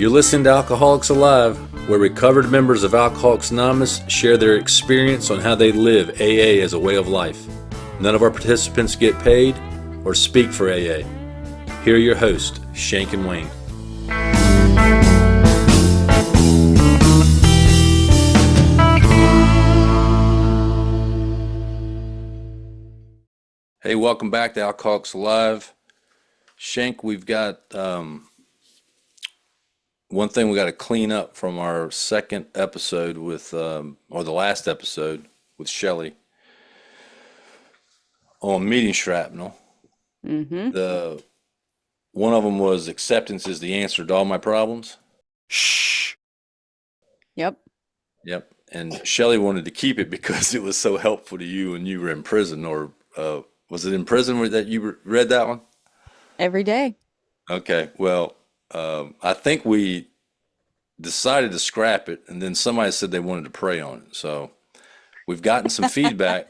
You're listening to Alcoholics Alive, where recovered members of Alcoholics Anonymous share their experience on how they live AA as a way of life. None of our participants get paid or speak for AA. Here are your hosts, Shank and Wayne. Hey, welcome back to Alcoholics Alive. Shank, we've got one thing we got to clean up from our second episode with, or the last episode with Shelley on meeting shrapnel. The one of them was acceptance is the answer to all my problems. Shh. Yep. And Shelley wanted to keep it because it was so helpful to you when you were in prison, or was it in prison that you read that one? Every day. Okay. Well, I think we decided to scrap it, and then somebody said they wanted to pray on it. So we've gotten some feedback.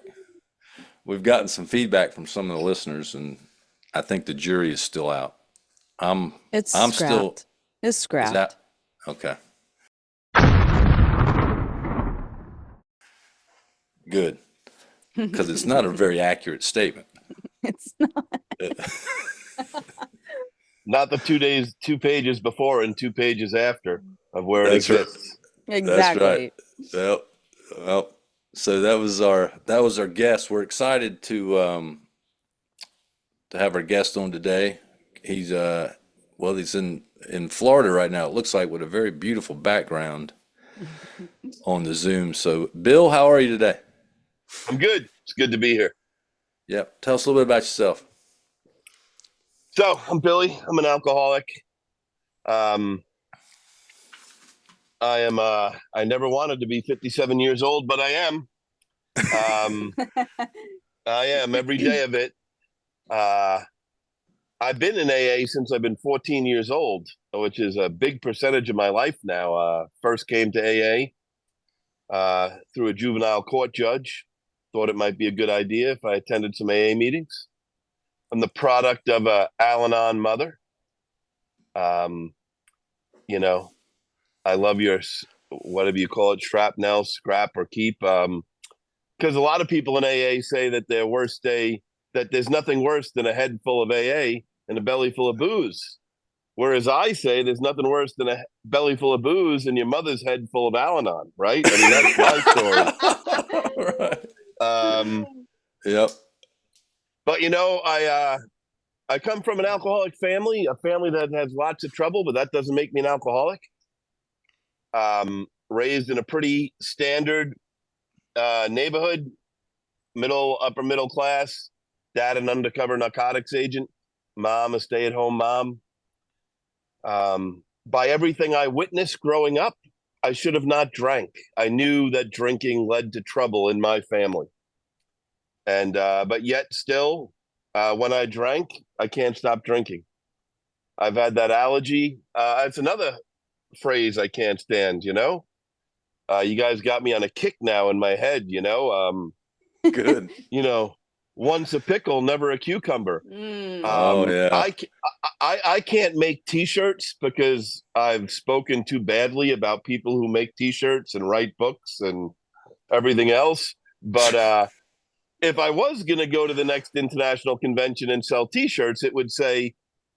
We've gotten some feedback from some of the listeners, and I think the jury is still out. It's scrapped. It's scrapped. Is that okay? Good, because it's not a very accurate statement. It's not. Not the 2 pages before and 2 pages after of where it That's right. exists. Exactly. That's right. Well, so that was our guest. We're excited to have our guest on today. He's he's in Florida right now. It looks like, with a very beautiful background on the Zoom. So, Bill, how are you today? I'm good. It's good to be here. Yep. Tell us a little bit about yourself. So I'm Billy. I'm an alcoholic. I never wanted to be 57 years old, but I am. I am every day of it. I've been in AA since I've been 14 years old, which is a big percentage of my life now. First came to AA through a juvenile court judge. Thought it might be a good idea if I attended some AA meetings. I'm the product of a Al-Anon mother. I love your, whatever you call it, shrapnel, scrap, or keep. Because a lot of people in AA say that their worst day, that there's nothing worse than a head full of AA and a belly full of booze. Whereas I say there's nothing worse than a belly full of booze and your mother's head full of Al-Anon, right? I mean, that's my story. Right. Yep. But I come from an alcoholic family, a family that has lots of trouble, but that doesn't make me an alcoholic. Raised in a pretty standard neighborhood, upper middle class. Dad, an undercover narcotics agent. Mom, a stay-at-home mom. By everything I witnessed growing up, I should have not drank. I knew that drinking led to trouble in my family. And but yet still, when I drank, I can't stop drinking. I've had that allergy. It's another phrase I can't stand, You guys got me on a kick now in my head, Good. Once a pickle, never a cucumber. Oh, yeah. I can't make T-shirts because I've spoken too badly about people who make T-shirts and write books and everything else. But if I was going to go to the next international convention and sell T-shirts, it would say,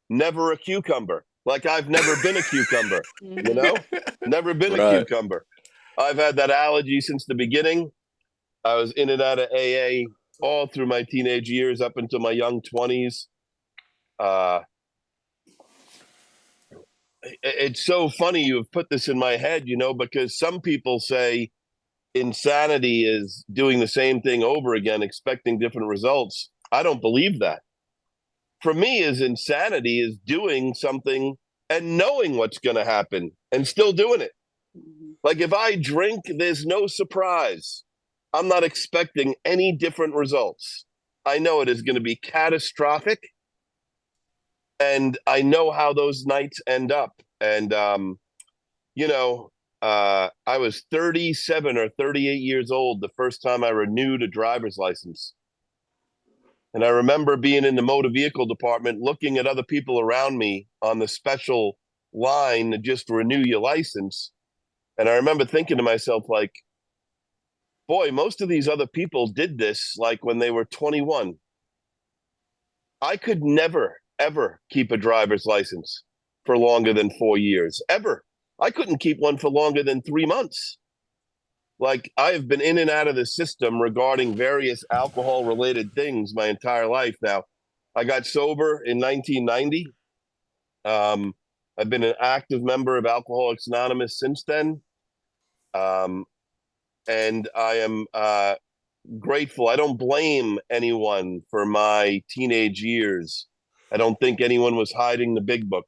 never a cucumber. Like I've never been a cucumber, Never been a cucumber. I've had that allergy since the beginning. I was in and out of AA all through my teenage years up until my young 20s. It's so funny you have put this in my head, because some people say insanity is doing the same thing over again, expecting different results. I don't believe that. For me, insanity is doing something and knowing what's going to happen and still doing it. Like if I drink, there's no surprise. I'm not expecting any different results. I know it is going to be catastrophic. And I know how those nights end up. And, I was 37 or 38 years old the first time I renewed a driver's license. And I remember being in the motor vehicle department, looking at other people around me on the special line to just renew your license. And I remember thinking to myself, like, boy, most of these other people did this like when they were 21. I could never, ever keep a driver's license for longer than 4 years, ever. I couldn't keep one for longer than 3 months. Like, I have been in and out of the system regarding various alcohol related things my entire life. Now, I got sober in 1990. I've been an active member of Alcoholics Anonymous since then. And I am grateful. I don't blame anyone for my teenage years. I don't think anyone was hiding the big book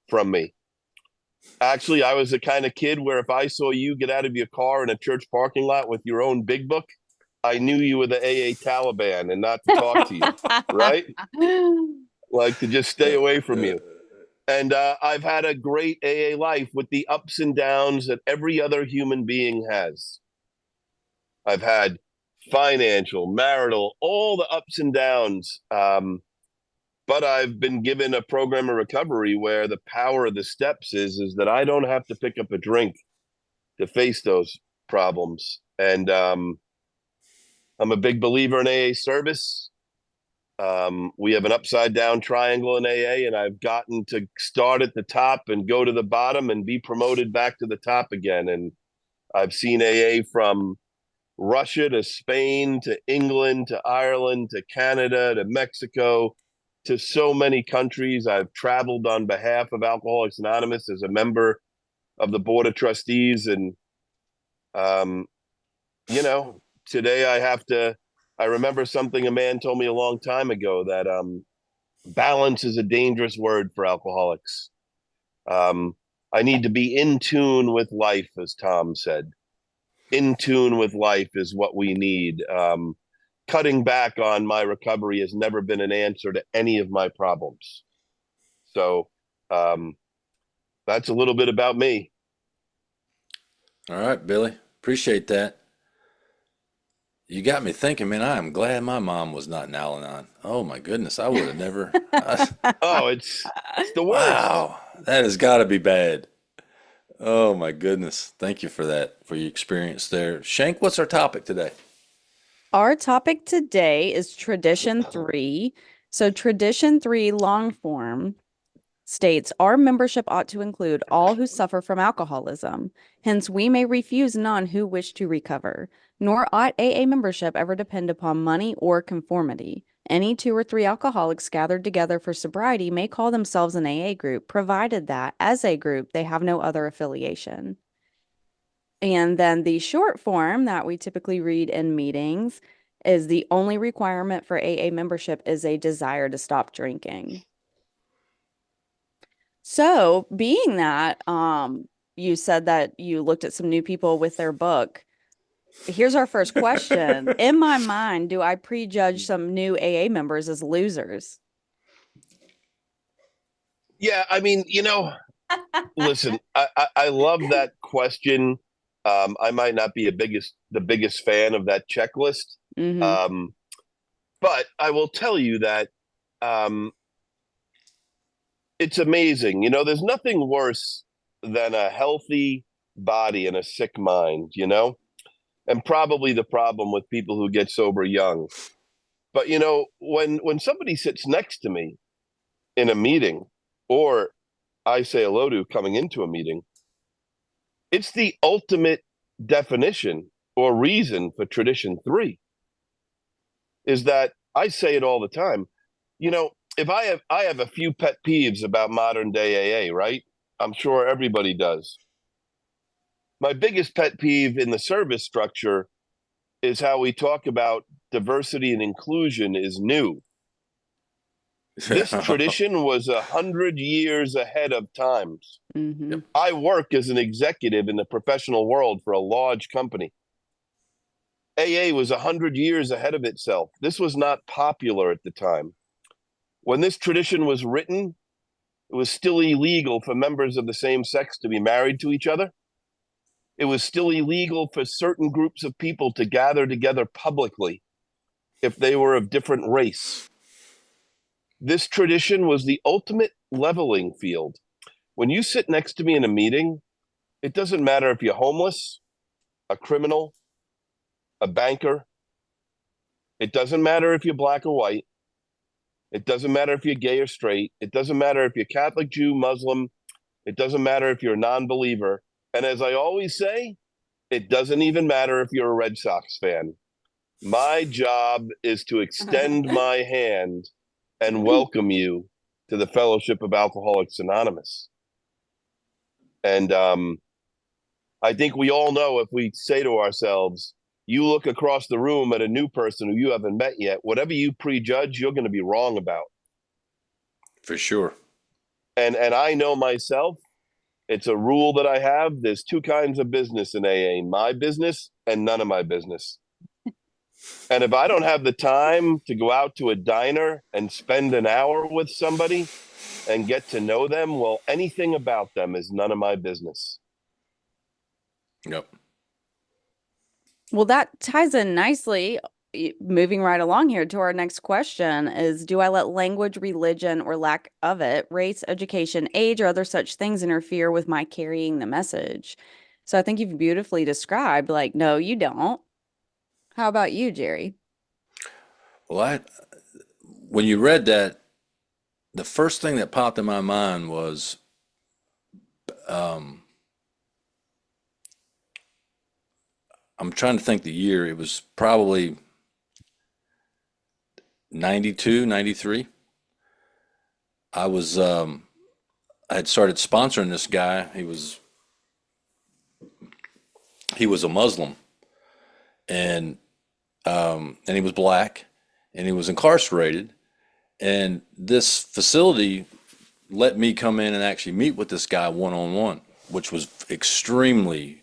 from me. Actually, I was the kind of kid where if I saw you get out of your car in a church parking lot with your own big book, I knew you were the AA Taliban and not to talk to you, right? Like, to just stay away from you. And I've had a great AA life with the ups and downs that every other human being has. I've had financial, marital, all the ups and downs. But I've been given a program of recovery where the power of the steps is that I don't have to pick up a drink to face those problems. And I'm a big believer in AA service. We have an upside down triangle in AA, and I've gotten to start at the top and go to the bottom and be promoted back to the top again. And I've seen AA from Russia to Spain to England to Ireland to Canada to Mexico to so many countries. I've traveled on behalf of Alcoholics Anonymous as a member of the board of trustees. And, today I remember something a man told me a long time ago, that balance is a dangerous word for alcoholics. I need to be in tune with life, as Tom said. In tune with life is what we need. Cutting back on my recovery has never been an answer to any of my problems. So that's a little bit about me. All right, Billy. Appreciate that. You got me thinking, man. I am glad my mom was not in Al-Anon. Oh my goodness, I would have never. Oh, it's the worst. Wow, that has got to be bad. Oh my goodness. Thank you for that, for your experience there. Shank, what's our topic today? Our topic today is Tradition 3. So Tradition 3 long form states our membership ought to include all who suffer from alcoholism. Hence, we may refuse none who wish to recover, nor ought AA membership ever depend upon money or conformity. Any 2 or 3 alcoholics gathered together for sobriety may call themselves an AA group, provided that, as a group, they have no other affiliation. And then the short form that we typically read in meetings is the only requirement for AA membership is a desire to stop drinking. So being that you said that you looked at some new people with their book, here's our first question. In my mind, do I prejudge some new AA members as losers? Yeah, I mean, listen, I love that question. I might not be the biggest fan of that checklist. Mm-hmm. But I will tell you that it's amazing. There's nothing worse than a healthy body and a sick mind, and probably the problem with people who get sober young. But, when somebody sits next to me in a meeting, or I say hello to coming into a meeting, it's the ultimate definition or reason for Tradition 3 is that I say it all the time. If I have a few pet peeves about modern day AA, right? I'm sure everybody does. My biggest pet peeve in the service structure is how we talk about diversity and inclusion is new. This tradition was 100 years ahead of times. Mm-hmm. I work as an executive in the professional world for a large company. AA was 100 years ahead of itself. This was not popular at the time. When this tradition was written, it was still illegal for members of the same sex to be married to each other. It was still illegal for certain groups of people to gather together publicly if they were of different race. This tradition was the ultimate leveling field. When you sit next to me in a meeting, it doesn't matter if you're homeless, a criminal, a banker. It doesn't matter if you're black or white. It doesn't matter if you're gay or straight. It doesn't matter if you're Catholic, Jew, Muslim. It doesn't matter if you're a non-believer. And as I always say, it doesn't even matter if you're a Red Sox fan. My job is to extend my hand and welcome you to the Fellowship of Alcoholics Anonymous. And I think we all know, if we say to ourselves, you look across the room at a new person who you haven't met yet, whatever you prejudge, you're going to be wrong about. For sure. And I know myself, it's a rule that I have. There's two kinds of business in AA, my business and none of my business. And if I don't have the time to go out to a diner and spend an hour with somebody and get to know them, well, anything about them is none of my business. Yep. Well, that ties in nicely. Moving right along here to our next question is, do I let language, religion, or lack of it, race, education, age, or other such things interfere with my carrying the message? So I think you've beautifully described, like, no, you don't. How about you, Jerry? Well, when you read that, the first thing that popped in my mind was, I'm trying to think the year. It was probably 92, 93. I had started sponsoring this guy. He was a Muslim, and he was black, and he was incarcerated. And this facility let me come in and actually meet with this guy one-on-one, which was extremely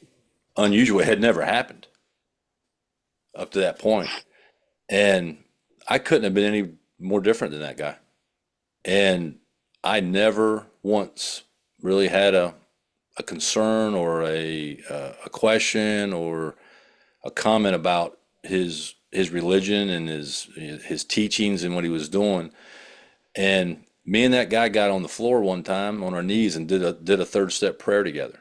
unusual. It had never happened up to that point. And I couldn't have been any more different than that guy. And I never once really had a concern or a question or a comment about his religion and his teachings and what he was doing. And me and that guy got on the floor one time on our knees and did a third step prayer together.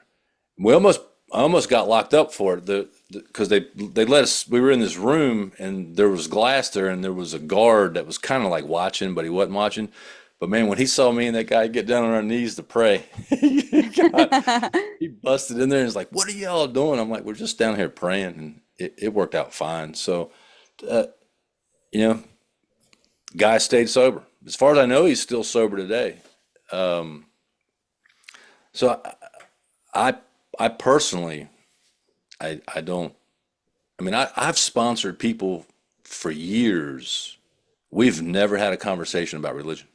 I almost got locked up for it because they let us. We were in this room and there was glass there, and there was a guard that was kind of like watching, but he wasn't watching. But man, when he saw me and that guy get down on our knees to pray, he busted in there and was like, "What are y'all doing?" I'm like, "We're just down here praying," and it worked out fine. So, guy stayed sober. As far as I know, he's still sober today. So I personally, I don't. I mean, I've sponsored people for years. We've never had a conversation about religion.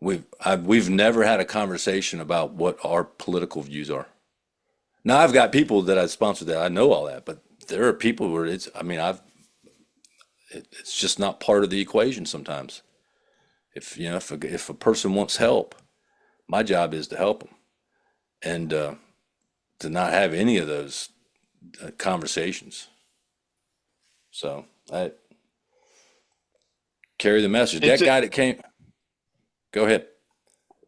We've never had a conversation about what our political views are. Now I've got people that I sponsored that I know all that, but there are people where it's just not part of the equation sometimes. If a person wants help, my job is to help them, and to not have any of those conversations. So I carry the message. That guy that came. Go ahead.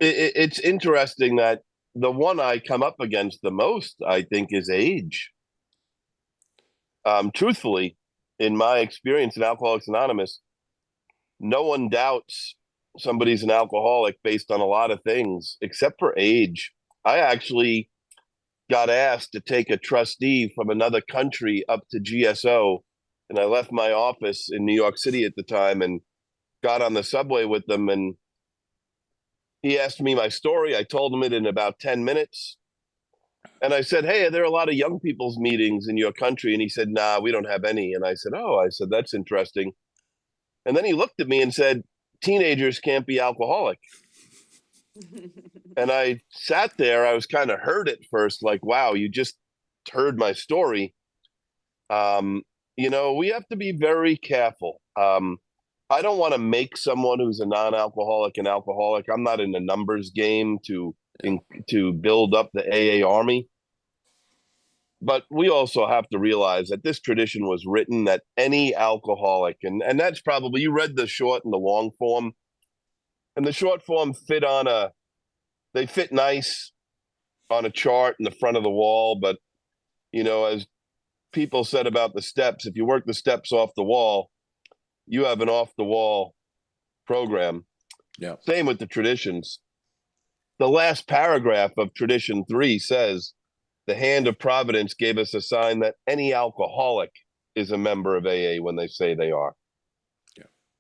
It's interesting that the one I come up against the most, I think, is age. Truthfully, in my experience in Alcoholics Anonymous, no one doubts somebody's an alcoholic based on a lot of things, except for age. I actually got asked to take a trustee from another country up to GSO, and I left my office in New York City at the time and got on the subway with them, and he asked me my story. I told him it in about 10 minutes. And I said, "Hey, are there a lot of young people's meetings in your country?" And he said, "Nah, we don't have any." And I said, "Oh," I said, "that's interesting." And then he looked at me and said, "Teenagers can't be alcoholic." And I sat there. I was kind of hurt at first, like, wow, you just heard my story. We have to be very careful. I don't want to make someone who's a non-alcoholic an alcoholic. I'm not in the numbers game to build up the AA army. But we also have to realize that this tradition was written that any alcoholic, and that's probably, you read the short and the long form, and the short form fit on a they fit nice on a chart in the front of the wall, but as people said about the steps, if you work the steps off the wall, you have an off the wall program. Yeah. Same with the traditions. The last paragraph of tradition 3 says, the hand of providence gave us a sign that any alcoholic is a member of AA when they say they are.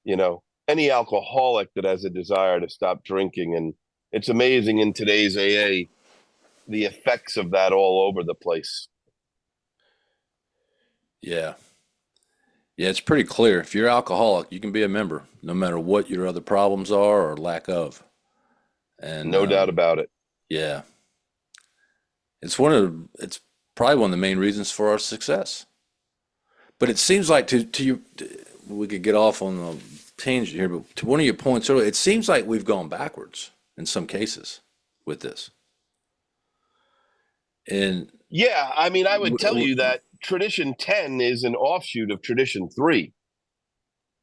Yeah. Any alcoholic that has a desire to stop drinking. And it's amazing in today's AA, the effects of that all over the place. Yeah. Yeah, it's pretty clear. If you're alcoholic, you can be a member, no matter what your other problems are or lack of. And No doubt about it. Yeah. It's probably one of the main reasons for our success. But it seems like we could get off on the tangent here, but to one of your points earlier, it seems like we've gone backwards in some cases with this. And yeah, I mean, I would tell you that tradition 10 is an offshoot of tradition 3.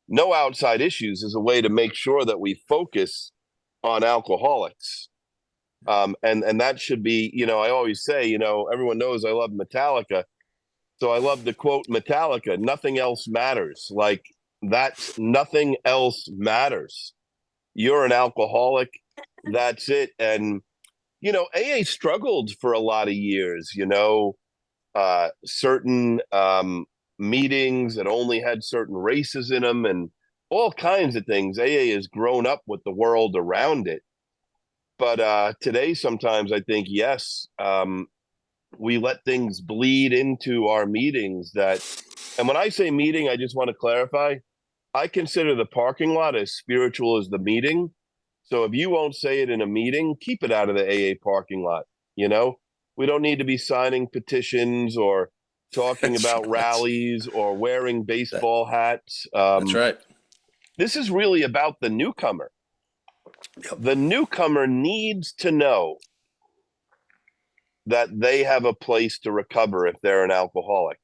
No outside issues is a way to make sure that we focus on alcoholics. And that should be, I always say, everyone knows I love Metallica. So I love to quote Metallica, nothing else matters. Like, that's nothing else matters. You're an alcoholic. That's it. And, AA struggled for a lot of years, certain meetings that only had certain races in them and all kinds of things. AA has grown up with the world around it. But today, sometimes I think, yes, we let things bleed into our meetings and when I say meeting, I just want to clarify, I consider the parking lot as spiritual as the meeting. So if you won't say it in a meeting, keep it out of the AA parking lot. We don't need to be signing petitions or talking That's about right. rallies or wearing baseball hats. That's right. This is really about the newcomer. Yep. The newcomer needs to know that they have a place to recover if they're an alcoholic.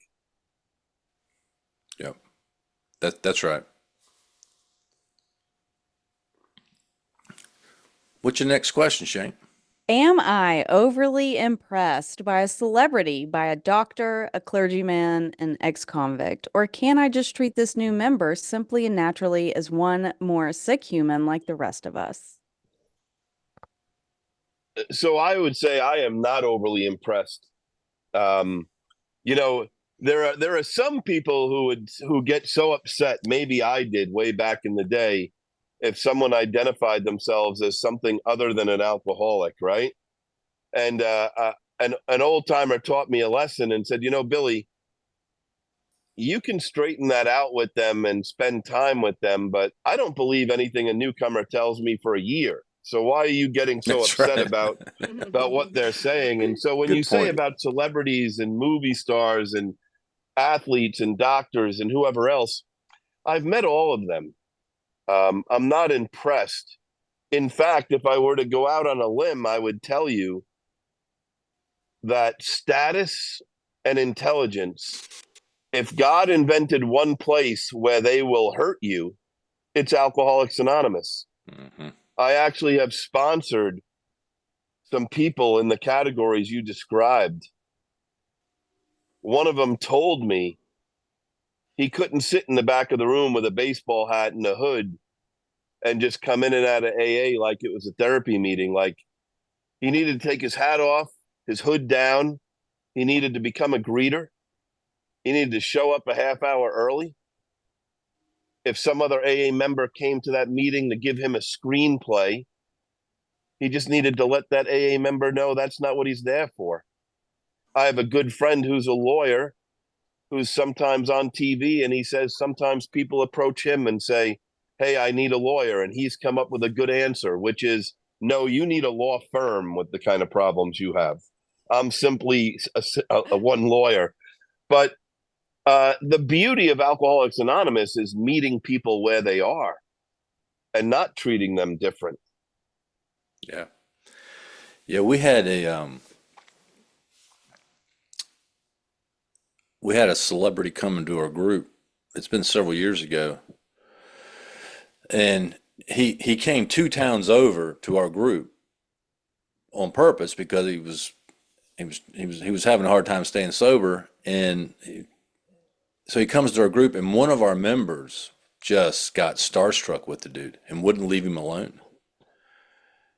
Yep. That's right. What's your next question, Shane? Am I overly impressed by a celebrity, by a doctor, a clergyman, an ex-convict, or can I just treat this new member simply and naturally as one more sick human like the rest of us? So I would say I am not overly impressed. There are some people who get so upset. Maybe I did way back in the day, if someone identified themselves as something other than an alcoholic, right? And an old timer taught me a lesson and said, Billy, you can straighten that out with them and spend time with them, but I don't believe anything a newcomer tells me for a year. So why are you getting so That's upset right. about what they're saying? And so when Good you say point. about celebrities and movie stars and athletes and doctors and whoever else, I've met all of them. I'm not impressed. In fact, if I were to go out on a limb, I would tell you that status and intelligence, if God invented one place where they will hurt you, it's Alcoholics Anonymous. Mm-hmm. I actually have sponsored some people in the categories you described. One of them told me he couldn't sit in the back of the room with a baseball hat and a hood and just come in and out of AA like it was a therapy meeting. Like, he needed to take his hat off, his hood down. He needed to become a greeter. He needed to show up a half hour early. If some other AA member came to that meeting to give him a screenplay, he just needed to let that AA member know that's not what he's there for. I have a good friend who's a lawyer who's sometimes on TV, and he says sometimes people approach him and say, hey, I need a lawyer. And he's come up with a good answer, which is, no, you need a law firm with the kind of problems you have. I'm simply a one lawyer. But the beauty of Alcoholics Anonymous is meeting people where they are and not treating them different. Yeah. Yeah, we had a celebrity come into our group. It's been several years ago. And he came 2 towns over to our group on purpose because he was having a hard time staying sober, and so he comes to our group, and one of our members just got starstruck with the dude and wouldn't leave him alone.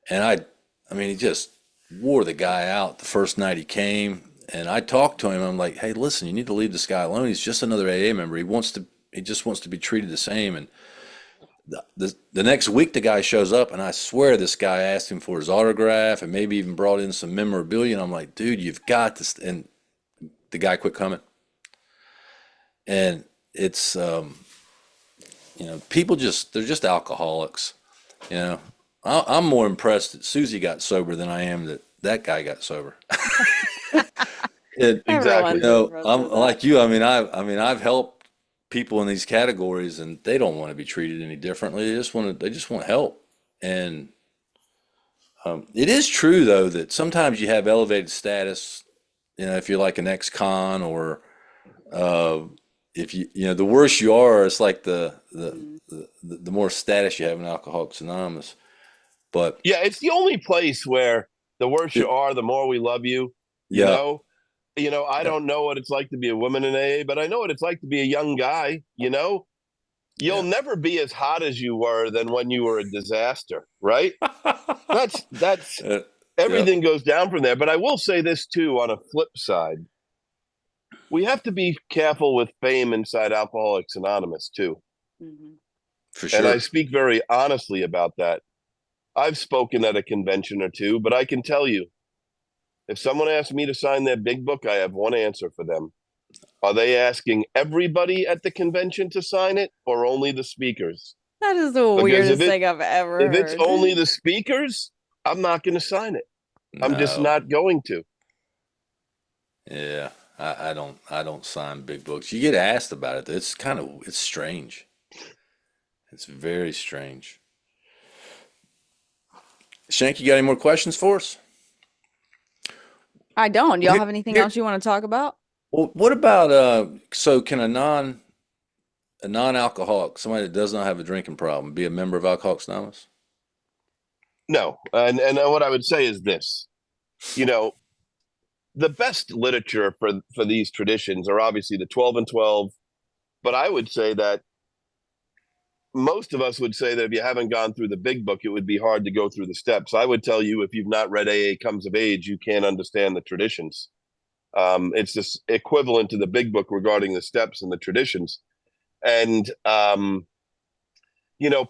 And I mean, he just wore the guy out the first night he came. And I talked to him. I'm like, hey, listen, you need to leave this guy alone. He's just another AA member. He just wants to be treated the same. And the next week, the guy shows up, and I swear this guy asked him for his autograph and maybe even brought in some memorabilia. And I'm like, dude, you've got this. And the guy quit coming. And it's, people they're just alcoholics. I'm more impressed that Susie got sober than I am that guy got sober. Exactly. I'm like you. I mean, I've helped people in these categories, and they don't want to be treated any differently. They just want help. And it is true though that sometimes you have elevated status. If you're like an ex-con, or if the worse you are, it's like the more status you have in Alcoholics Anonymous. But yeah, it's the only place where the worse you are, the more we love you. I don't know what it's like to be a woman in AA, but I know what it's like to be a young guy. You'll never be as hot as you were than when you were a disaster, right? That's everything goes down from there. But I will say this too, on a flip side, we have to be careful with fame inside Alcoholics Anonymous too. For sure. And I speak very honestly about that. I've spoken at a convention or two, but I can tell you, if someone asks me to sign their big book, I have one answer for them. Are they asking everybody at the convention to sign it, or only the speakers? That is the weirdest thing I've ever heard. If it's only the speakers, I'm not going to sign it. I'm just not going to. Yeah, I don't sign big books. You get asked about it. It's strange. It's very strange. Shank, you got any more questions for us? I don't. Y'all have anything else you want to talk about? Well, what about so can a non-alcoholic, somebody that does not have a drinking problem, be a member of Alcoholics Anonymous? No. And what I would say is this. The best literature for these traditions are obviously the 12 and 12, but I would say that most of us would say that if you haven't gone through the big book, it would be hard to go through the steps. I would tell you, if you've not read AA Comes of Age, you can't understand the traditions. It's just equivalent to the big book regarding the steps and the traditions. And,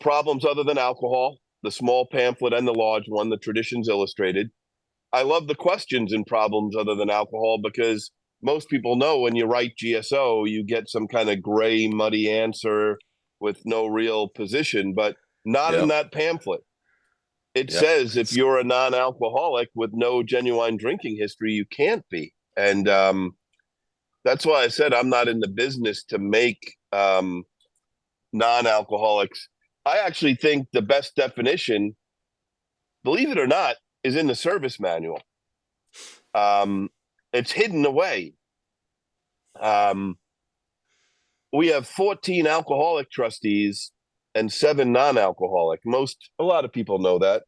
problems other than alcohol, the small pamphlet and the large one, the Traditions Illustrated. I love the questions in Problems Other Than Alcohol, because most people know when you write GSO, you get some kind of gray, muddy answer with no real position, but not in that pamphlet. It says if you're a non-alcoholic with no genuine drinking history, you can't be. And that's why I said I'm not in the business to make non-alcoholics. I actually think the best definition, believe it or not, is in the service manual. It's hidden away. We have 14 alcoholic trustees and 7 non-alcoholic. A lot of people know that.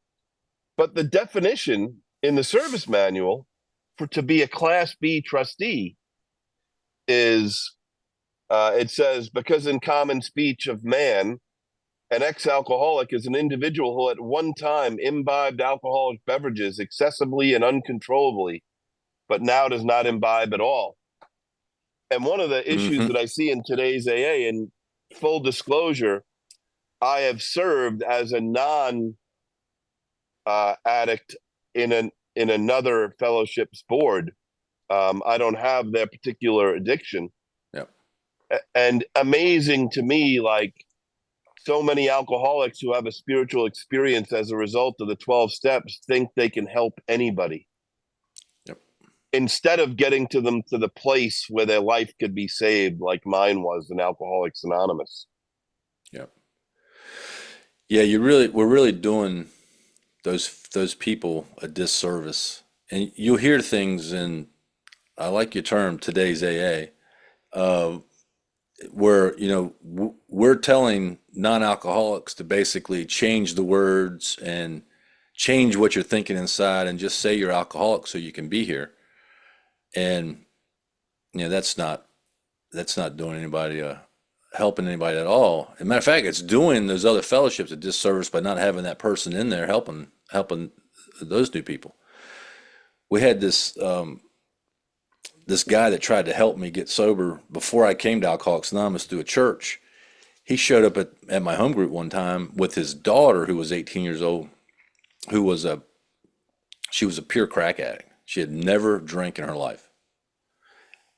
But the definition in the service manual to be a Class B trustee is, it says, because in common speech of man, an ex-alcoholic is an individual who at one time imbibed alcoholic beverages excessively and uncontrollably, but now does not imbibe at all. And one of the issues that I see in today's AA, and full disclosure, I have served as a non-addict in another fellowship's board. I don't have their particular addiction. Yep. And amazing to me, like so many alcoholics who have a spiritual experience as a result of the 12 steps think they can help anybody. Instead of getting to the place where their life could be saved, like mine was in Alcoholics Anonymous. Yeah. We're really doing those people a disservice. And you'll hear things in, I like your term, today's AA, where, we're telling non-alcoholics to basically change the words and change what you're thinking inside and just say you're alcoholic so you can be here. And that's not doing anybody helping anybody at all. As a matter of fact, it's doing those other fellowships a disservice by not having that person in there helping those new people. We had this this guy that tried to help me get sober before I came to Alcoholics Anonymous through a church. He showed up at my home group one time with his daughter, who was 18 years old, she was a pure crack addict. She had never drank in her life.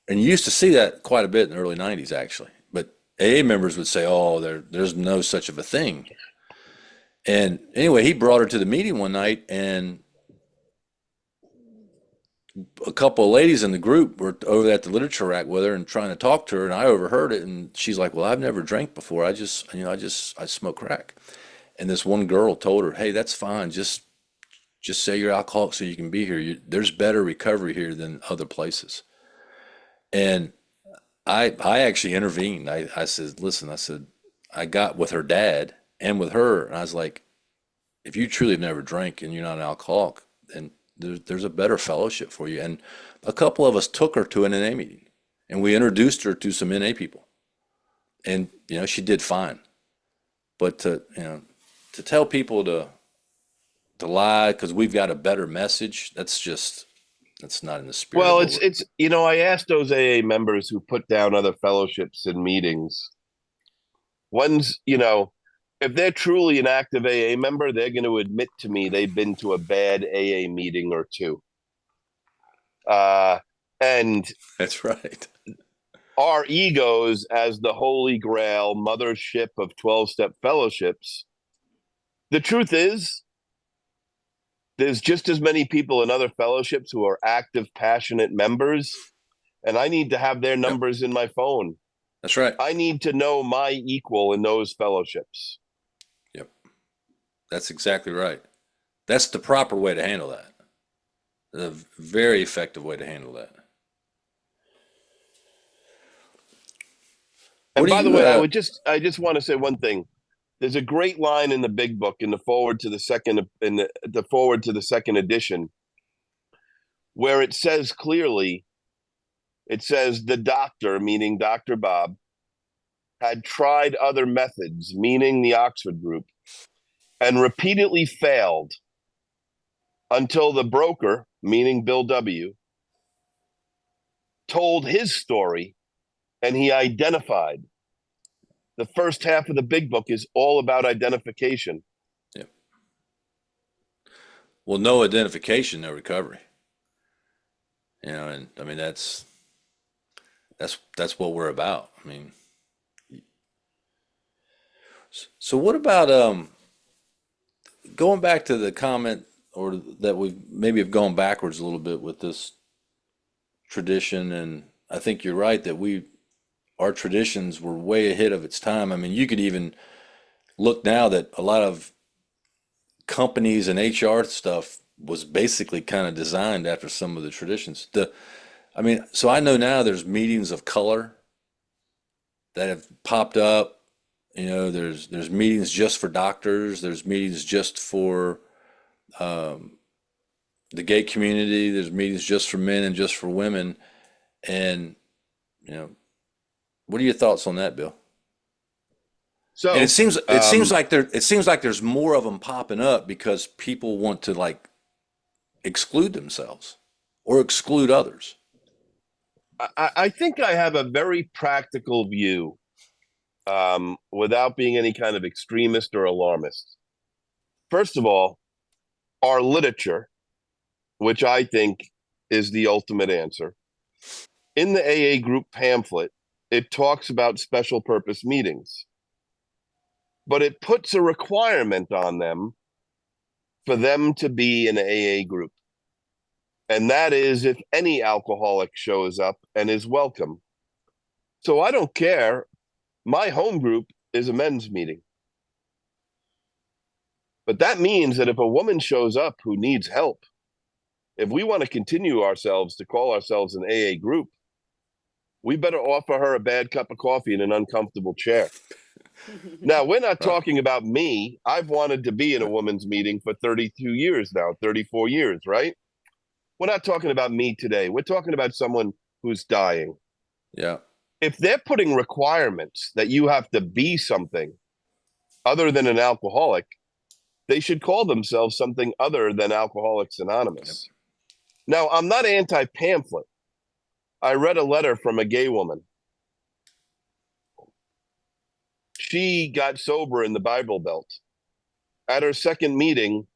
And you used to see that quite a bit in the early 90s, actually. But AA members would say, oh, there's no such of a thing. And anyway, he brought her to the meeting one night, and a couple of ladies in the group were over at the literature rack with her and trying to talk to her, and I overheard it. And she's like, well, I've never drank before. I smoke crack. And this one girl told her, hey, that's fine. Just say you're alcoholic so you can be here. There's better recovery here than other places. And I actually intervened. I said, listen, I got with her dad and with her, and I was like, if you truly have never drank and you're not an alcoholic, then there's a better fellowship for you. And a couple of us took her to an NA meeting, and we introduced her to some NA people, and she did fine. But to tell people to lie because we've got a better message, that's not in the spirit. Well, it's I asked those AA members who put down other fellowships and meetings. One's, if they're truly an active AA member, they're going to admit to me they've been to a bad AA meeting or two. And that's right. Our egos as the holy grail mothership of 12-step fellowships. The truth is, there's just as many people in other fellowships who are active, passionate members, and I need to have their numbers in my phone. That's right. I need to know my equal in those fellowships. Yep. That's exactly right. That's the proper way to handle that. A very effective way to handle that. And by the way, I just want to say one thing. There's a great line in the big book in the forward to the second edition, where it says clearly, it says the doctor, meaning Dr. Bob, had tried other methods, meaning the Oxford group, and repeatedly failed until the broker, meaning Bill W., told his story, and he identified. The first half of the big book is all about identification. Yeah. Well, no identification, no recovery. And I mean that's what we're about. I mean, so what about going back to the comment, or that we maybe have gone backwards a little bit with this tradition, and I think you're right that our traditions were way ahead of its time. I mean, you could even look now that a lot of companies and HR stuff was basically kind of designed after some of the traditions. So I know now there's meetings of color that have popped up. There's meetings just for doctors. There's meetings just for the gay community. There's meetings just for men and just for women. And, what are your thoughts on that, Bill? So and it seems like there's more of them popping up because people want to exclude themselves or exclude others. I think I have a very practical view, without being any kind of extremist or alarmist. First of all, our literature, which I think is the ultimate answer, in the AA group pamphlet, it talks about special purpose meetings, but it puts a requirement on them for them to be an AA group. And that is if any alcoholic shows up and is welcome. So I don't care. My home group is a men's meeting. But that means that if a woman shows up who needs help, if we want to continue to call ourselves an AA group, we better offer her a bad cup of coffee in an uncomfortable chair. Now, we're not Right. talking about me. I've wanted to be in a women's meeting for 32 years now, 34 years, right? We're not talking about me today. We're talking about someone who's dying. Yeah. If they're putting requirements that you have to be something other than an alcoholic, they should call themselves something other than Alcoholics Anonymous. Now, I'm not anti-pamphlet. I read a letter from a gay woman. She got sober in the Bible Belt. At her second meeting,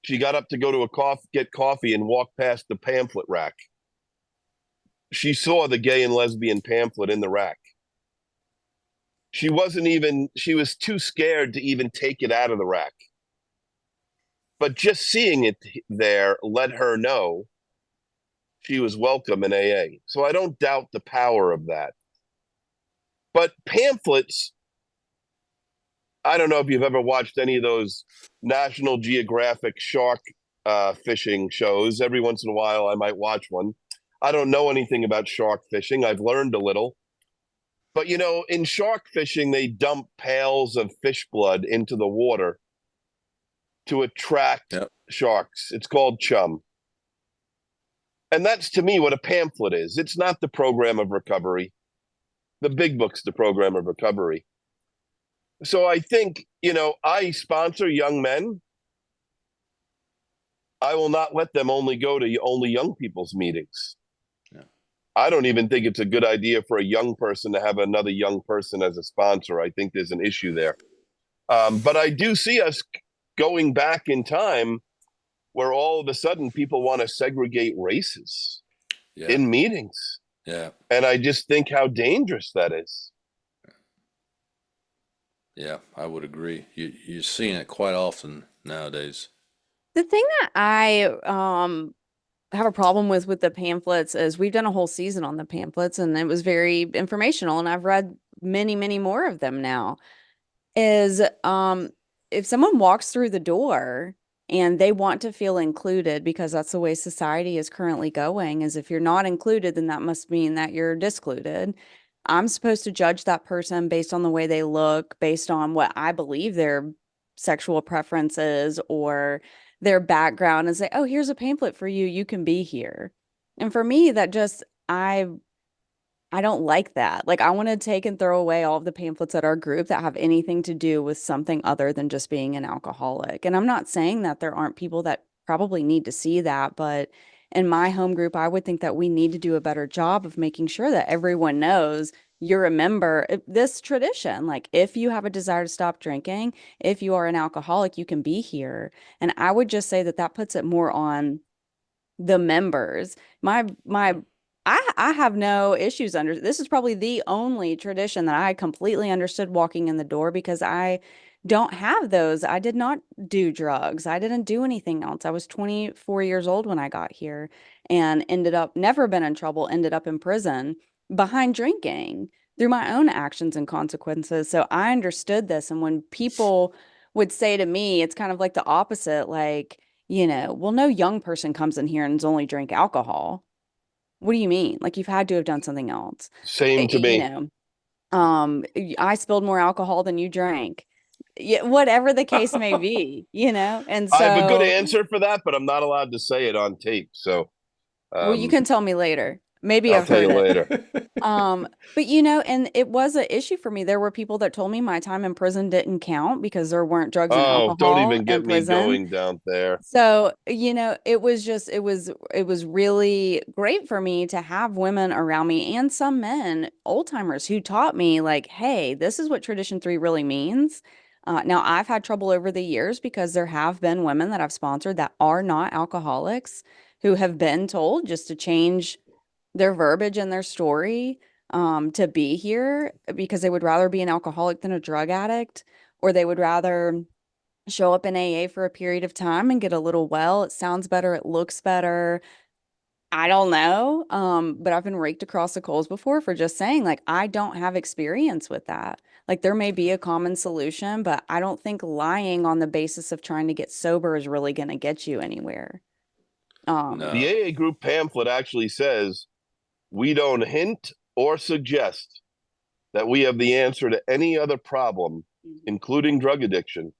she got up to go to get coffee and walked past the pamphlet rack. She saw the gay and lesbian pamphlet in the rack. She was too scared to even take it out of the rack. But just seeing it there let her know she was welcome in AA. So I don't doubt the power of that. But pamphlets, I don't know if you've ever watched any of those National Geographic shark fishing shows. Every once in a while, I might watch one. I don't know anything about shark fishing. I've learned a little. But, you know, in shark fishing, they dump pails of fish blood into the water to attract Yep. sharks. It's called chum. And that's, to me, what a pamphlet is. It's not the program of recovery. The big book's the program of recovery. So I think, you know, I sponsor young men. I will not let them only go to only young people's meetings. Yeah. I don't even think it's a good idea for a young person to have another young person as a sponsor. I think there's an issue there. But I do see us going back in time where all of a sudden people want to segregate races Yeah. in meetings. Yeah. And I just think how dangerous that is. Yeah. I would agree. You're seeing it quite often nowadays. The thing that I have a problem with the pamphlets is we've done a whole season on the pamphlets and it was very informational and I've read many, many more of them now. Is if someone walks through the door and they want to feel included because that's the way society is currently going, is if you're not included, then that must mean that you're discluded. I'm supposed to judge that person based on the way they look, based on what I believe their sexual preference is or their background and say, oh, here's a pamphlet for you. You can be here. And for me, that just, I don't like that. Like, I want to take and throw away all of the pamphlets at our group that have anything to do with something other than just being an alcoholic. And I'm not saying that there aren't people that probably need to see that, but in my home group, I would think that we need to do a better job of making sure that everyone knows you're a member of this tradition. Like, if you have a desire to stop drinking, if you are an alcoholic, you can be here. And I would just say that that puts it more on the members. I have no issues under this is probably the only tradition that I completely understood walking in the door because I don't have those. I did not do drugs. I didn't do anything else. I was 24 years old when I got here and ended up never been in trouble, ended up in prison behind drinking through my own actions and consequences. So I understood this. And when people would say to me, it's kind of like the opposite, like, you know, well, no young person comes in here and only drink alcohol. What do you mean? Like you've had to have done something else. Same to You me. know, I spilled more alcohol than you drank. Yeah, whatever the case may be, you know? And I have a good so, answer for that, but I'm not allowed to say it on tape. So well, you can tell me later. Maybe I'll I've tell heard you it. later. But you know, and it was an issue for me. There were people that told me my time in prison didn't count because there weren't drugs and Oh, don't alcohol even in get me prison. going down there. So, you know, it was really great for me to have women around me and some men, old timers who taught me like, hey, this is what tradition 3 really means. Now I've had trouble over the years because there have been women that I've sponsored that are not alcoholics who have been told just to change their verbiage and their story to be here because they would rather be an alcoholic than a drug addict, or they would rather show up in AA for a period of time and get a little well. It sounds better, it looks better. I don't know. But I've been raked across the coals before for just saying, like, I don't have experience with that. Like, there may be a common solution, but I don't think lying on the basis of trying to get sober is really going to get you anywhere. No. The AA group pamphlet actually says we don't hint or suggest that we have the answer to any other problem, Mhm. including drug addiction.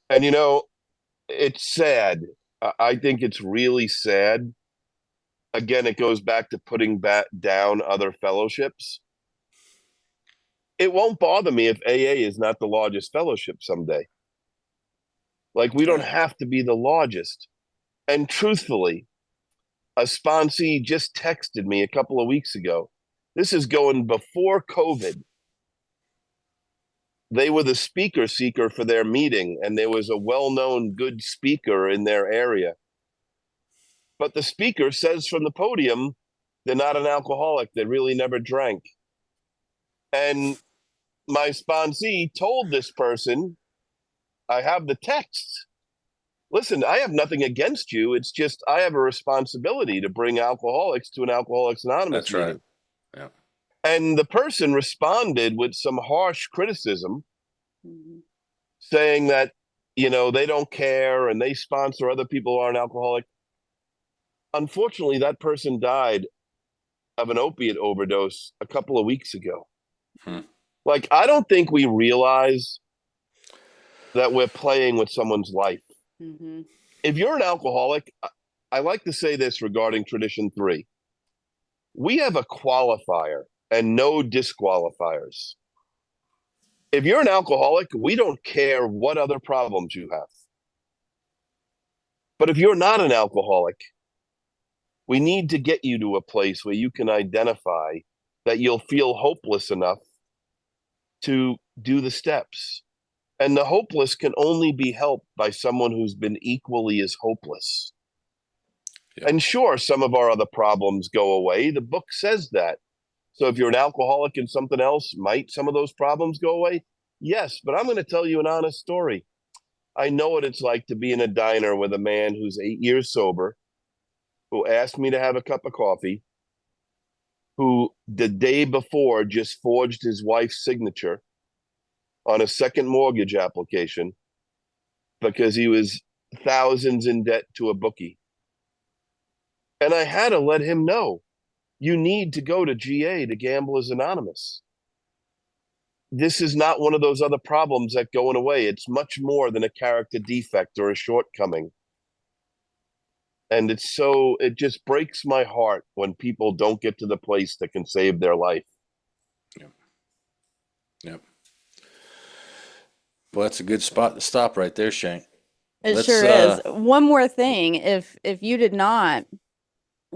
And it's sad. I think it's really sad. Again, it goes back to putting back down other fellowships. It won't bother me if AA is not the largest fellowship someday. Like, we don't Right. have to be the largest. And truthfully, a sponsee just texted me a couple of weeks ago. This is going before COVID. They were the speaker seeker for their meeting, and there was a well-known good speaker in their area. But the speaker says from the podium, they're not an alcoholic. They really never drank. And my sponsee told this person, I have the text. Listen, I have nothing against you. It's just I have a responsibility to bring alcoholics to an Alcoholics Anonymous That's meeting. right. Yeah. And the person responded with some harsh criticism, Mhm. saying that, they don't care and they sponsor other people who aren't alcoholic. Unfortunately, that person died of an opiate overdose a couple of weeks ago. Hmm. Like, I don't think we realize that we're playing with someone's life. Mhm. If you're an alcoholic, I like to say this regarding Tradition 3. We have a qualifier and no disqualifiers. If you're an alcoholic, we don't care what other problems you have. But if you're not an alcoholic, we need to get you to a place where you can identify that you'll feel hopeless enough to do the steps. And the hopeless can only be helped by someone who's been equally as hopeless. Yeah. And sure, some of our other problems go away. The book says that. So if you're an alcoholic and something else, might some of those problems go away? Yes, but I'm going to tell you an honest story. I know what it's like to be in a diner with a man who's 8 years sober, who asked me to have a cup of coffee, who the day before just forged his wife's signature on a second mortgage application because he was thousands in debt to a bookie. And I had to let him know, you need to go to GA, to Gamblers Anonymous. This is not one of those other problems that going away. It's much more than a character defect or a shortcoming. And it just breaks my heart when people don't get to the place that can save their life. Yep. Well, that's a good spot to stop right there, Shank. It Let's, sure is. One more thing, if you did not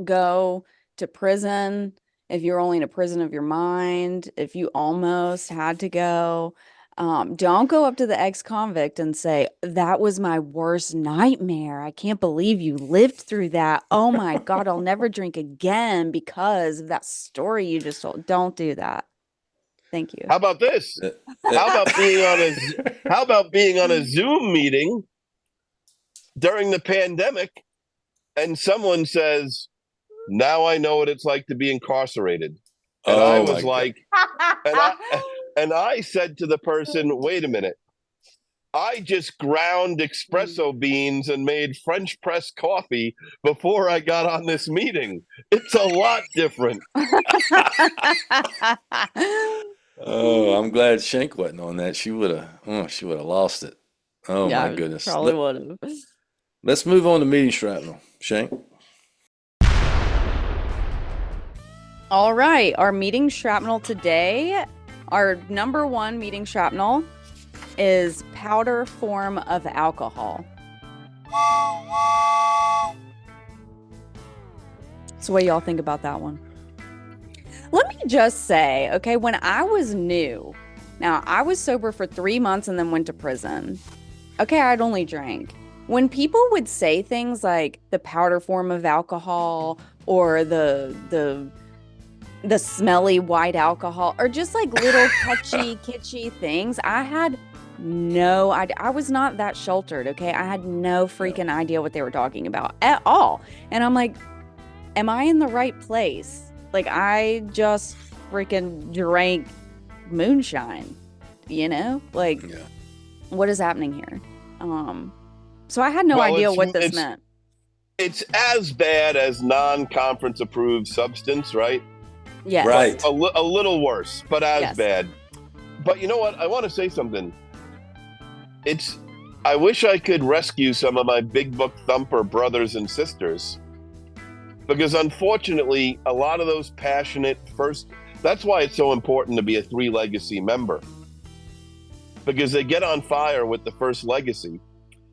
go to prison, if you're only in a prison of your mind, if you almost had to go, don't go up to the ex-convict and say, that was my worst nightmare. I can't believe you lived through that. Oh my God, I'll never drink again because of that story you just told. Don't do that. Thank you. How about this? How about being on a Zoom meeting during the pandemic and someone says, now I know what it's like to be incarcerated. And I was like, and I said to the person, wait a minute, I just ground espresso beans and made French press coffee before I got on this meeting. It's a lot different. Oh, I'm glad Shank wasn't on that. She would have lost it. Oh Yeah, my goodness. probably would have. Let's move on to meeting shrapnel. Shank. All right, our meeting shrapnel today, our number one meeting shrapnel is powder form of alcohol. So what do y'all think about that one? Let me just say, okay, when I was new, now I was sober for 3 months and then went to prison. Okay, I'd only drank. When people would say things like the powder form of alcohol or the smelly white alcohol or just like little catchy, kitschy things, I had no idea. I was not that sheltered, okay? I had no freaking idea what they were talking about at all. And I'm like, am I in the right place? Like, I just freaking drank moonshine, Like, Yeah. what is happening here? So I had no idea what this meant. It's as bad as non-conference approved substance, right? Yes. Right. A little worse, but as Yes. bad. But you know what? I want to say something. I wish I could rescue some of my big book thumper brothers and sisters, because unfortunately, a lot of those passionate that's why it's so important to be a 3 Legacy member, because they get on fire with the first Legacy.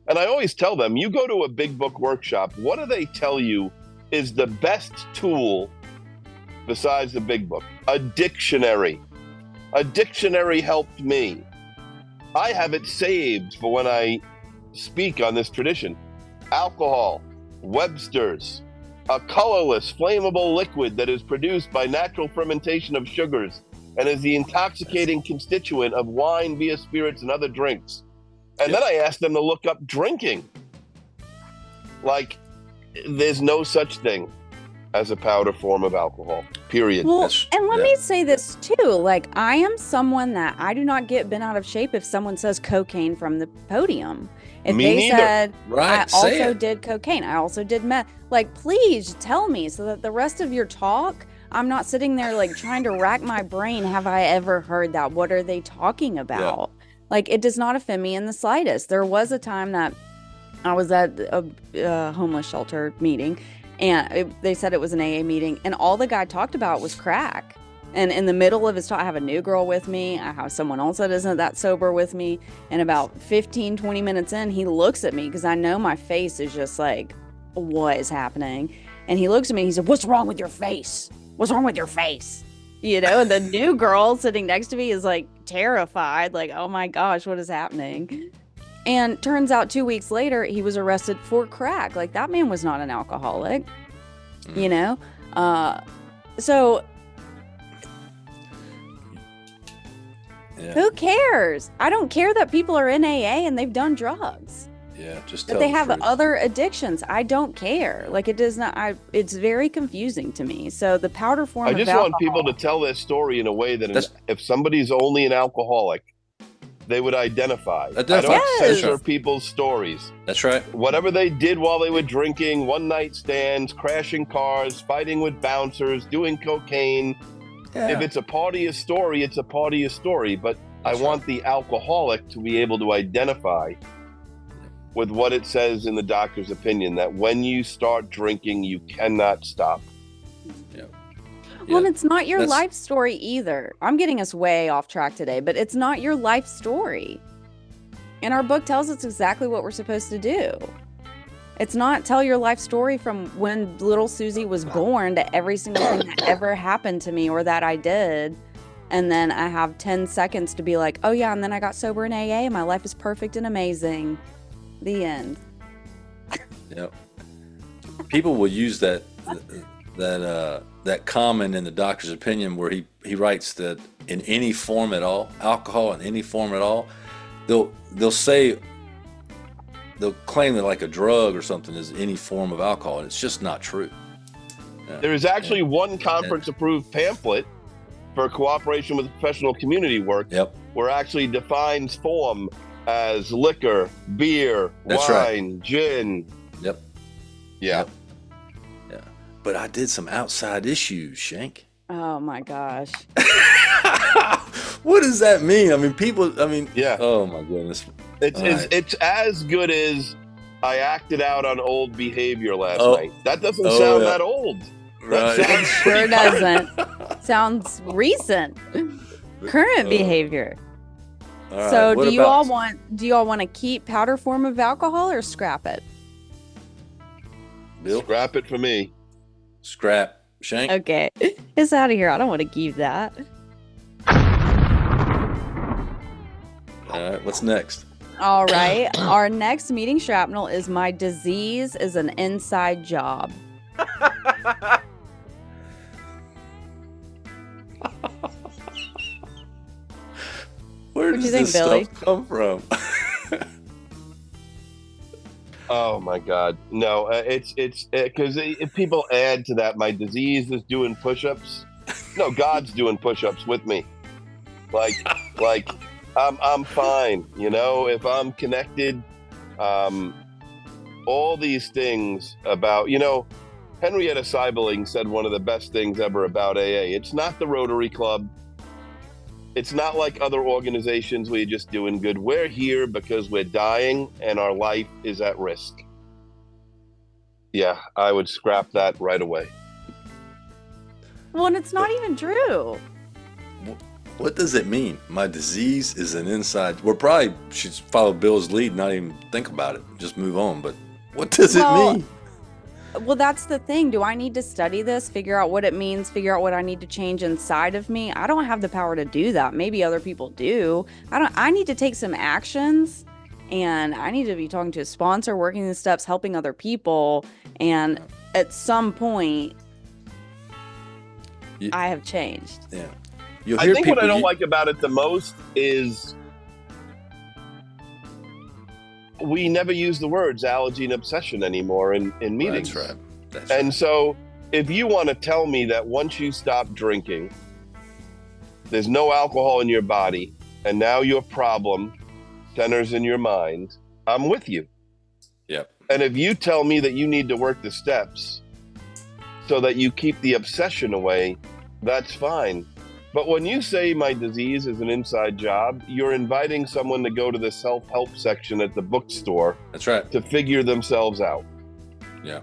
And I always tell them, you go to a big book workshop, what do they tell you is the best tool besides the big book? A dictionary. A dictionary helped me. I have it saved for when I speak on this tradition. Alcohol, Webster's, a colorless, flammable liquid that is produced by natural fermentation of sugars and is the intoxicating constituent of wine, beer, spirits, and other drinks. And then I asked them to look up drinking. Like, there's no such thing as a powder form of alcohol, period. Well, That's- and let yeah. me say this too. Like, I am someone that I do not get bent out of shape if someone says cocaine from the podium. If Me they neither. said, Right. I Say also it. did cocaine, I also did meth, like, please tell me so that the rest of your talk, I'm not sitting there like trying to rack my brain. Have I ever heard that? What are they talking about? Like, it does not offend me in the slightest. There was a time that I was at a homeless shelter meeting, and they said it was an AA meeting, and all the guy talked about was crack. And in the middle of his talk, I have a new girl with me. I have someone else that isn't that sober with me. And about 15, 20 minutes in, he looks at me because I know my face is just like, what is happening? And he looks at me and he said, what's wrong with your face? What's wrong with your face? You know, and the new girl sitting next to me is like terrified, like, oh my gosh, what is happening? And turns out 2 weeks later, he was arrested for crack. Like, that man was not an alcoholic, you know? So Yeah. who cares? I don't care that people are in AA and they've done drugs, Yeah. Just that tell they the have truth. other addictions. I don't care. Like, it does not, it's very confusing to me. So the powder form I of just alcohol, want people to tell their story in a way that That's- if somebody's only an alcoholic, they would identify. Identify. I don't Yes. censor people's stories. That's right. Whatever they did while they were drinking, one night stands, crashing cars, fighting with bouncers, doing cocaine. Yeah. If it's a part of your story, it's a part of your story. But That's I want the alcoholic to be able to identify with what it says in the doctor's opinion, that when you start drinking, you cannot stop. well, and Yeah. it's not your That's- life story either. I'm getting us way off track today, but it's not your life story. And our book tells us exactly what we're supposed to do. It's not tell your life story from when little Susie was born to every single thing that ever happened to me or that I did. And then I have 10 seconds to be like, oh yeah, and then I got sober in AA and my life is perfect and amazing. The end. Yep. People will use that comment in the doctor's opinion where he writes that in any form at all, alcohol in any form at all, they'll claim that like a drug or something is any form of alcohol, and it's just not true. Yeah. There is actually one conference-approved pamphlet for cooperation with professional community work Yep. where it actually defines form as liquor, beer, That's right. wine, gin. Yep. Yeah. Yep. Yeah. But I did some outside issues, Shank. Oh my gosh. What does that mean? I mean, Yeah. Oh my goodness. It's All right. it's as good as I acted out on old behavior last Oh. night. That doesn't Oh, sound yeah. that old. Right. That sounds Sure pretty doesn't. Sounds recent. Current Uh, behavior. All right, So what do you about- all want to keep powder form of alcohol or scrap it? Bill? Scrap it for me. Scrap. Shank? Okay. It's out of here. I don't want to keep that. All right, what's next? All right. Our next meeting shrapnel is my disease is an inside job. Where What'd does you think, this Billy? stuff come from? Oh my God, no! It's because if people add to that, my disease is doing push-ups. No, God's doing push-ups with me. Like I'm fine. You know, if I'm connected, all these things about Henrietta Seibeling said one of the best things ever about AA. It's not the Rotary Club. It's not like other organizations where you're just doing good. We're here because we're dying and our life is at risk. Yeah, I would scrap that right away. Well, and it's not even true. What does it mean? My disease is an inside. We're probably should follow Bill's lead, not even think about it, just move on. But what does it mean? Well, that's the thing. Do I need to study this, figure out what it means, figure out what I need to change inside of me? I don't have the power to do that. Maybe other people do. I need to take some actions, and I need to be talking to a sponsor, working the steps, helping other people. And at some point, I have changed. Yeah. I think what I don't like about it the most is we never use the words allergy and obsession anymore in meetings. That's right. That's and right. So if you want to tell me that once you stop drinking, there's no alcohol in your body, and now your problem centers in your mind, I'm with you. Yep. And if you tell me that you need to work the steps so that you keep the obsession away, that's fine. But when you say my disease is an inside job, you're inviting someone to go to the self-help section at the bookstore. That's right. To figure themselves out. Yeah.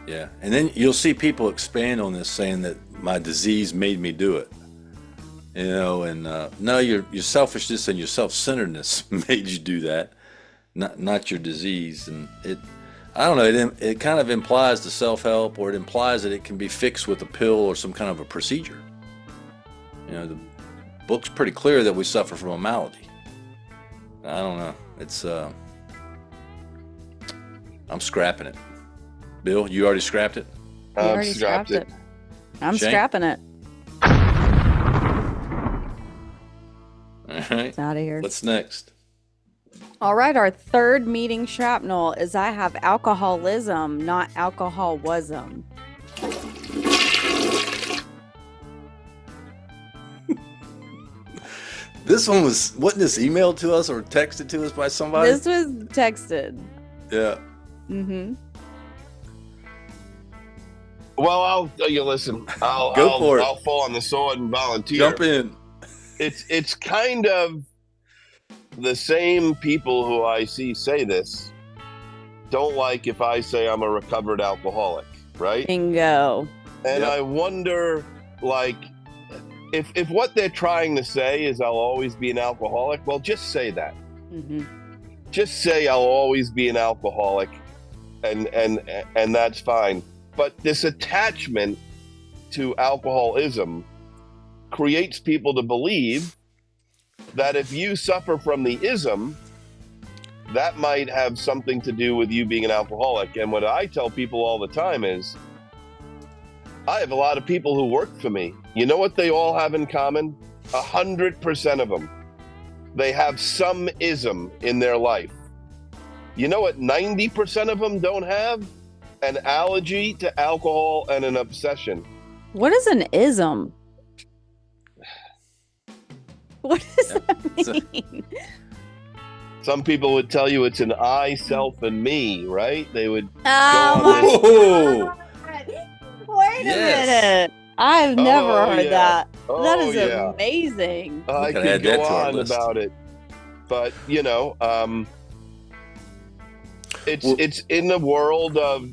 Yeah. And then you'll see people expand on this, saying that my disease made me do it. You know, and no, your selfishness and your self-centeredness made you do that, not your disease. And I don't know, it kind of implies the self-help, or it implies that it can be fixed with a pill or some kind of a procedure. You know, the book's pretty clear that we suffer from a malady. I don't know. It's I'm scrapping it. Bill, you already scrapped it? You already scrapped it. I'm Shane? scrapping it. All right. It's out of here. What's next? All right, our third meeting shrapnel is I have alcoholism, not alcoholism. This one wasn't this emailed to us or texted to us by somebody? This was texted. Yeah. Mm-hmm. Well, I'll listen. Go for it. I'll fall on the sword and volunteer. Jump in. It's kind of the same people who I see say this don't like if I say I'm a recovered alcoholic, right? Bingo. And Yep. I wonder, like, if what they're trying to say is I'll always be an alcoholic, well, just say that. Mm-hmm. Just say I'll always be an alcoholic, and that's fine. But this attachment to alcoholism creates people to believe that if you suffer from the ism, that might have something to do with you being an alcoholic. And what I tell people all the time is, I have a lot of people who work for me. You know what they all have in common? 100% of them. They have some ism in their life. You know what 90% of them don't have? An allergy to alcohol and an obsession. What is an ism? What does that mean? Some people would tell you it's an I, self, and me, right? They would Oh go on this. Whoa! Wait a Yes. minute. I've never heard yeah. that. That Oh, is yeah. amazing. I gotta add could that go to our on list. about it, but you know, Well- it's in the world of.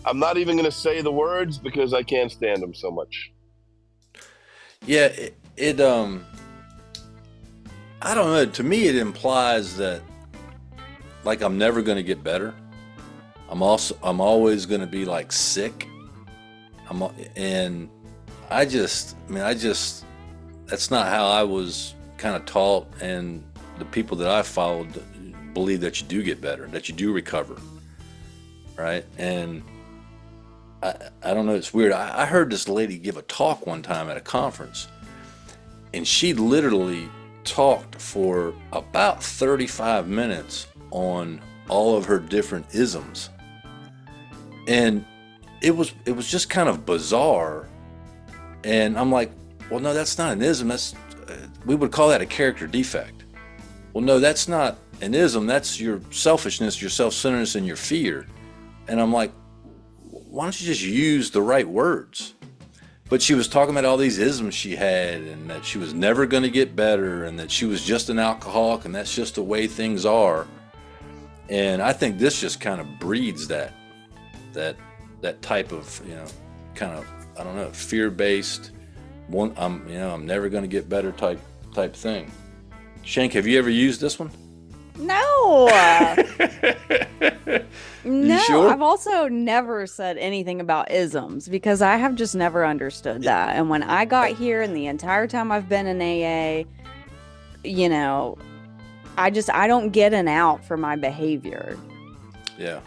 I'm not even going to say the words because I can't stand them so much. Yeah, it I don't know. To me, it implies that, like, I'm never going to get better. I'm always going to be like sick. That's not how I was kind of taught, and the people that I followed believe that you do get better, that you do recover, right? And I don't know, it's weird. I heard this lady give a talk one time at a conference, and she literally talked for about 35 minutes on all of her different isms. And it was just kind of bizarre. And I'm like, well, no, that's not an ism. We would call that a character defect. Well, no, that's not an ism. That's your selfishness, your self-centeredness, and your fear. And I'm like, why don't you just use the right words? But she was talking about all these isms she had, and that she was never going to get better, and that she was just an alcoholic, and that's just the way things are. And I think this just kind of breeds that type of, kind of, I don't know, fear-based, I'm never going to get better type thing. Shank, have you ever used this one? No. No, sure? I've also never said anything about isms because I have just never understood that. And when I got here and the entire time I've been in AA, I don't get an out for my behavior. Yeah.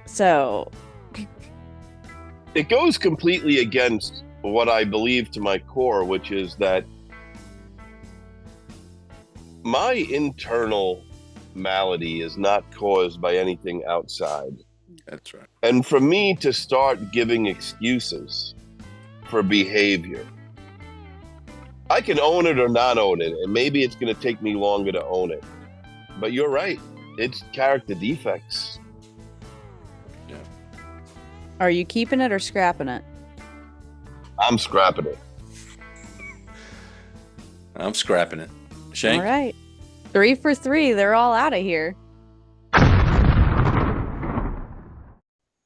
So It goes completely against what I believe to my core, which is that my internal malady is not caused by anything outside. That's right. And for me to start giving excuses for behavior, I can own it or not own it, and maybe it's going to take me longer to own it. But you're right. It's character defects. Yeah. are you keeping it or scrapping it? I'm scrapping it. I'm scrapping it. Shank? All right. 3 for 3. They're all out of here.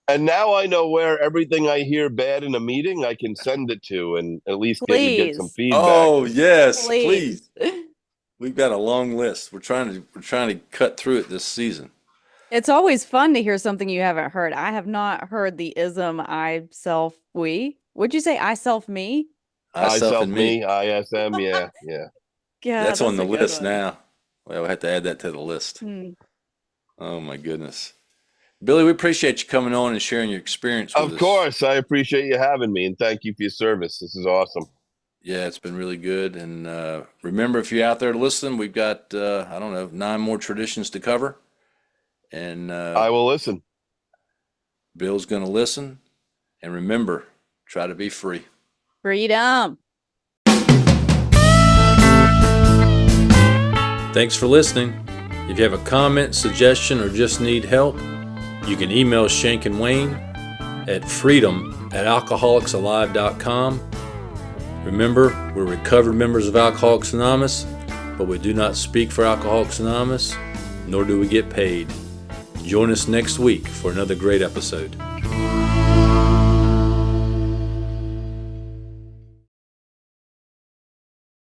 And now I know where everything I hear bad in a meeting, I can send it to and at least get some Please. feedback. Oh, yes, please. Please. We've got a long list. We're trying to cut through it this season. It's always fun to hear something you haven't heard. I have not heard the ism I, self, we. Would you say I, self, me? I, self, and me, ISM, yeah. Yeah, That's on the a good list one. now. Well, we'll have to add that to the list. Hmm. Oh, my goodness. Billy, we appreciate you coming on and sharing your experience with us. Of course, I appreciate you having me, and thank you for your service. This is awesome. Yeah, it's been really good. And remember, if you're out there listening, we've got, 9 more traditions to cover. And I will listen. Bill's going to listen. And remember, try to be free. Freedom. Thanks for listening. If you have a comment, suggestion, or just need help, you can email Shank and Wayne at freedom@alcoholicsalive.com. Remember, we're recovered members of Alcoholics Anonymous, but we do not speak for Alcoholics Anonymous, nor do we get paid. Join us next week for another great episode.